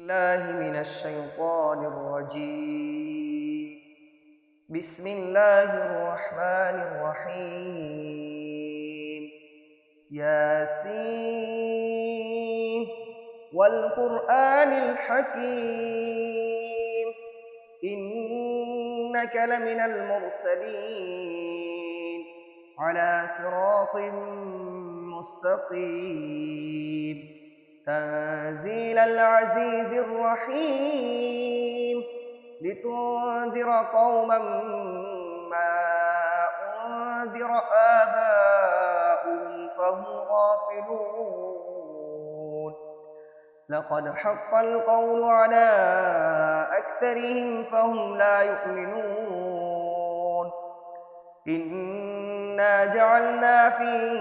الله من الشيطان الرجيم. بسم الله الرحمن الرحيم. ياسين والقرآن الحكيم إنك لمن المرسلين على صراط مستقيم تنزيل العزيز الرحيم لتنذر قوما ما أنذر آباؤهم فهم غافلون. لقد حق القول على أكثرهم فهم لا يؤمنون. إنا جعلنا في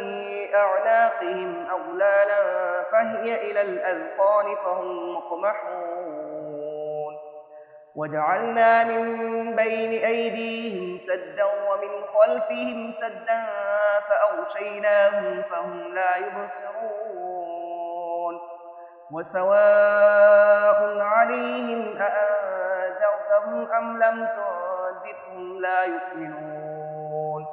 أعناقهم أغلالا فهي إلى الأذقان فهم مقمحون. وجعلنا من بين أيديهم سدا ومن خلفهم سدا فأغشيناهم فهم لا يبصرون. وسواء عليهم أأنذرتهم أم لم تنذرهم لا يؤمنون.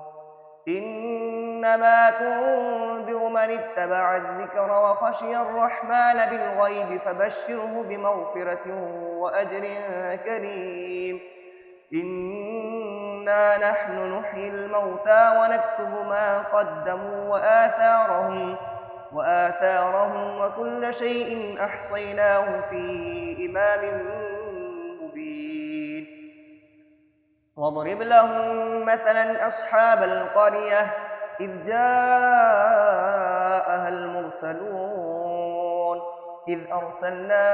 إنما تنذر من اتبع الذكر وخشي الرحمن بالغيب فبشره بمغفرة وأجر كريم. إنا نحن نحيي الموتى ونكتب ما قدموا وآثارهم وكل شيء أحصيناه في إمام مبين. واضرب لهم مثلا أصحاب القرية إذ جاءها المرسلون إذ أرسلنا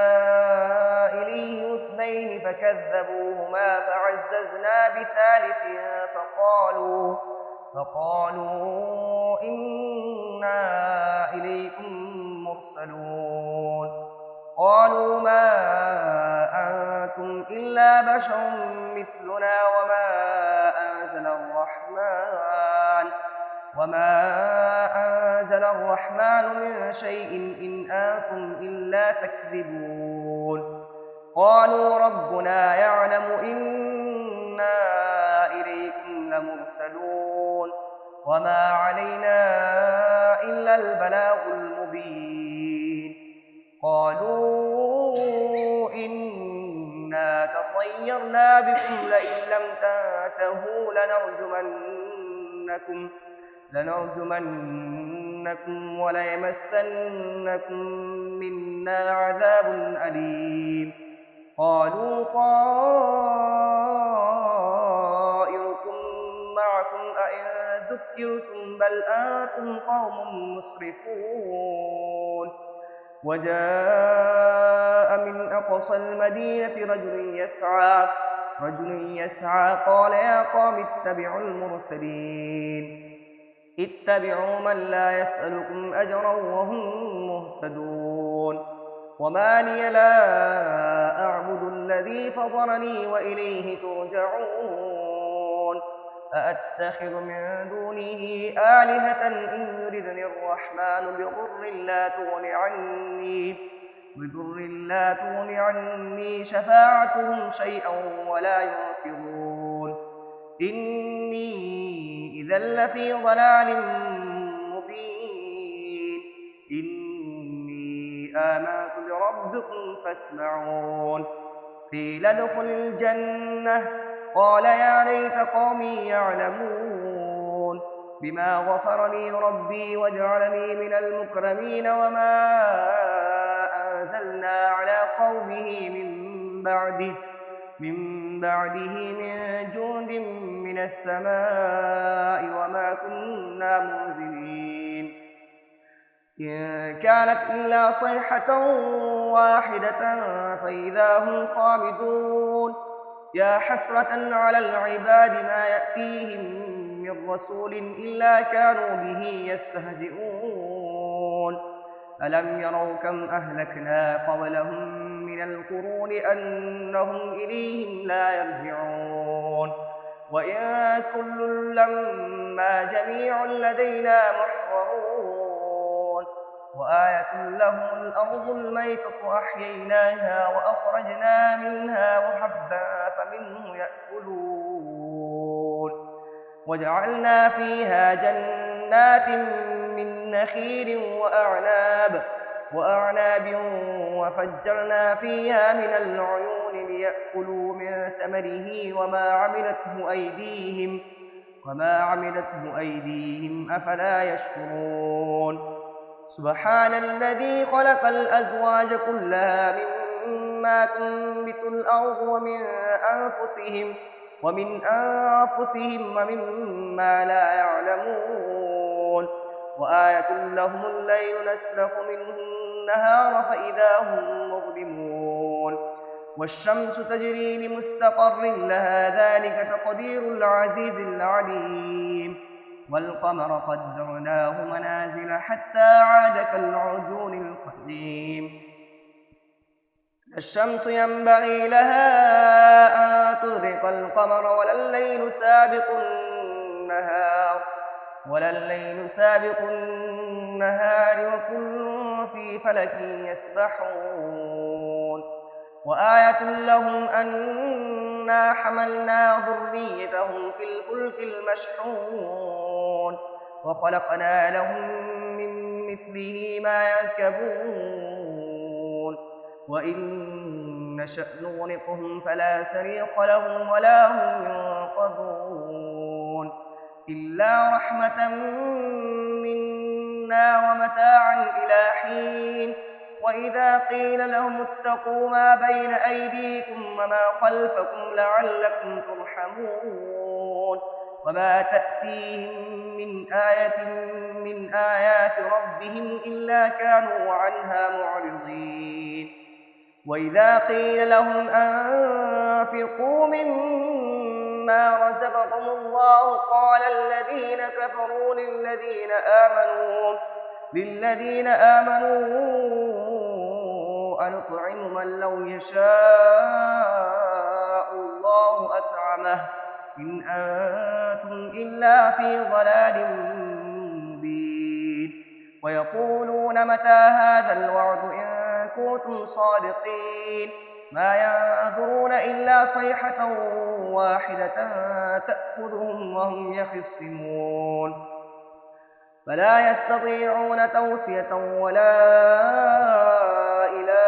إليهم اثنين فكذبوهما فعززنا بثالث فقالوا إنا إليكم مرسلون. قالوا ما أنتم إلا بشر مثلنا وما أنزل الرحمن من شيء إن أنتم إلا تكذبون. قالوا ربنا يعلم إنا إليكم لمرسلون وما علينا إلا البلاغ المبين. قالوا إنا تطيرنا بكم لئن لم تنتهوا لنرجمنكم وليمسنكم منا عذاب أليم. قالوا طائركم معكم أئن ذكرتم بل أنتم قوم مسرفون. وجاء من أقصى المدينة رجل يسعى قال يا قوم اتبعوا المرسلين اتبعوا من لا يسألكم أجرا وهم مهتدون. وما لي لا أعبد الذي فطرني وإليه ترجعون. أأتخذ من دونه آلهة إن يردني الرحمن بضر لا تغن عني شفاعتهم شيئا ولا ينقذون. إني إذا لفي ضلال مبين. إني آمنت بربكم فاسمعون. قيل ادخل الجنة قال يا ليت قومي يعلمون بما غفر لي ربي وجعلني من المكرمين. وما أنزلنا على قومه من بعده من جند من السماء وما كنا منزلين. إن كانت إلا صيحة واحدة فإذا هم خامدون. يا حسرة على العباد ما يأتيهم من رسول إلا كانوا به يستهزئون. ألم يروا كم أهلكنا قبلهم من القرون أنهم إليهم لا يرجعون. وإن كل لما جميع لدينا محضرون. وآية لهم الأرض الميتة أحييناها وأخرجنا منها حبا فمنه يأكلون وجعلنا فيها جنات من نخيل وأعناب وفجرنا فيها من العيون ليأكلوا من ثمره وما عملته أيديهم أفلا يشكرون سبحان الذي خلق الأزواج كلها مما تنبت الأرض ومن أنفسهم ومما لا يعلمون وآية لهم الليل نسلخ منه النهار فإذا هم مظلمون والشمس تجري لمستقر لها ذلك تقدير العزيز العليم والقمر قدرناه منازل حتى عاد كالعرجون القديم الشمس ينبغي لها أن تدرك القمر ولا الليل سابق النهار وكل في فلك يسبحون وآية لهم أنا حملنا ذريتهم في الفلك المشحون وخلقنا لهم من مثله ما يركبون وإن نشأ نغرقهم فلا صريخ لهم ولا هم ينقذون إلا رحمة منا ومتاعا إلى حين وإذا قيل لهم اتقوا ما بين أيديكم وما خلفكم لعلكم ترحمون وما تأتيهم من آية من آيات ربهم إلا كانوا عنها معرضين وإذا قيل لهم أنفقوا مما رزقكم الله قال الذين كفروا للذين آمنوا أنطعم من لو يشاء الله أطعمه إن أنتم إلا في ضلال مبين ويقولون متى هذا الوعد إن كنتم صادقين ما ينظرون إلا صيحة واحدة تأخذهم وهم يخصمون فلا يستطيعون توصية ولا إلى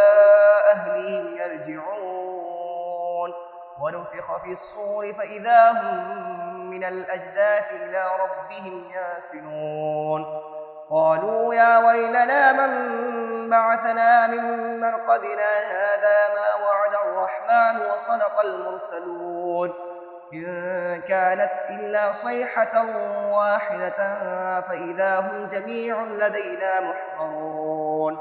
أهلهم يرجعون ونفخ في الصور فإذا هم من الأجداث إلى ربهم ينسلون قالوا يا ويلنا من بعثنا من مرقدنا هذا ما وعد الرحمن وصدق المرسلون إن كانت إلا صيحة واحدة فإذا هم جميع لدينا محضرون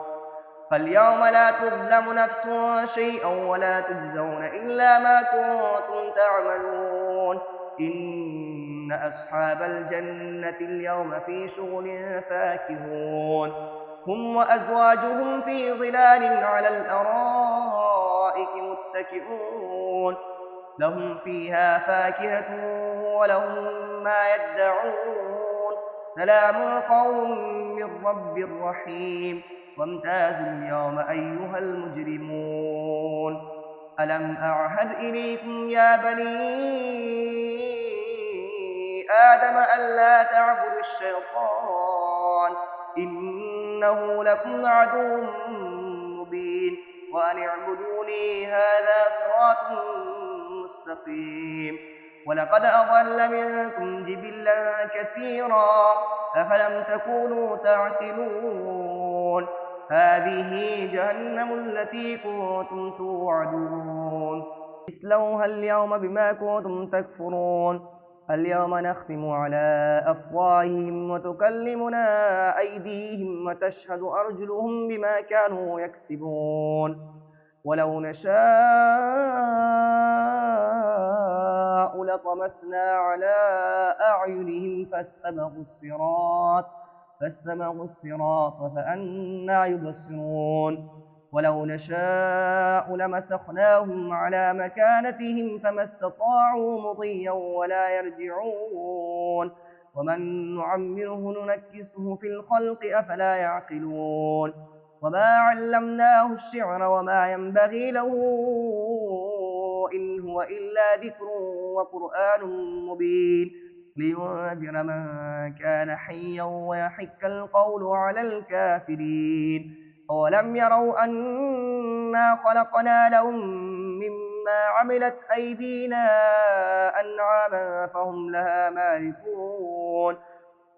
فاليوم لا تظلم نفس شيئا ولا تجزون إلا ما كنتم تعملون إن أصحاب الجنة اليوم في شغل فاكهون هم وأزواجهم في ظلال على الأرائك متكئون لهم فيها فاكهة ولهم ما يدعون سلام قوم من رب رحيم وامتازوا اليوم أيها المجرمون ألم أعهد إليكم يا بني آدم ألا تعبدوا الشيطان إنه لكم عدو مبين وأن اعبدوني هذا صراط مستقيم ولقد أضل منكم جبلا كثيرا أفلم تكونوا تعقلون هذه جهنم التي كنتم توعدون اصلوها اليوم بما كنتم تكفرون اليوم نختم على أفواههم وتكلمنا أيديهم وتشهد أرجلهم بما كانوا يكسبون ولو نشاء لطمسنا على أعينهم فاستبقوا الصراط فأنى يبصرون ولو نشاء لمسخناهم على مكانتهم فما استطاعوا مضيا ولا يرجعون ومن نعمره ننكسه في الخلق أفلا يعقلون وما علمناه الشعر وما ينبغي له إن هو إلا ذكر وقرآن مبين لينذر من كان حيا ويحق القول على الكافرين أولم يروا أنا خلقنا لهم مما عملت أيدينا أنعاما فهم لها مالكون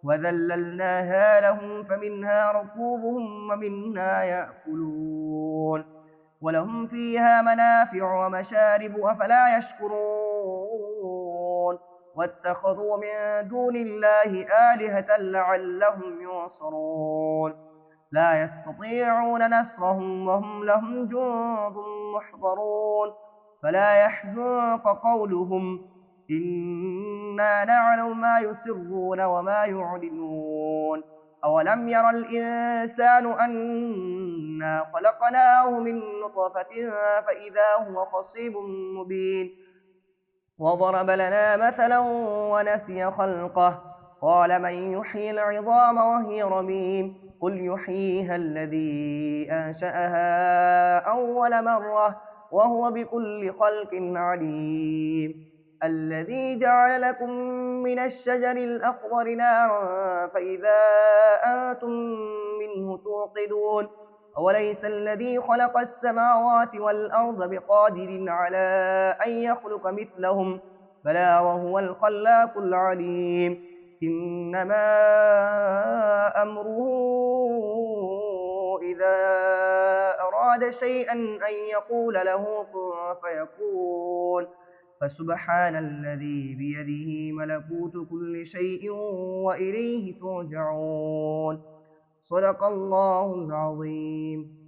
وذللناها لهم فمنها ركوبهم ومنها يأكلون ولهم فيها منافع ومشارب أفلا يشكرون واتخذوا من دون الله آلهة لعلهم ينصرون لا يستطيعون نصرهم وهم لهم جند محضرون فلا يحزنك قولهم إنا نعلم ما يسرون وما يعلنون أولم ير الإنسان أنا خلقناه من نطفة فإذا هو خصيب مبين وضرب لنا مثلا ونسي خلقه قال من يحيي العظام وهي رميم قل يحييها الذي أنشأها أول مرة وهو بكل خلق عليم الذي جعل لكم من الشجر الأخضر نارا فإذا أنتم منه توقدون أوليس الذي خلق السماوات والأرض بقادر على أن يخلق مثلهم بلى وهو الخلاق العليم إنما أمره إذا أراد شيئا أن يقول له كن فيكون فسبحان الذي بيده ملكوت كل شيء وإليه ترجعون صدق الله العظيم.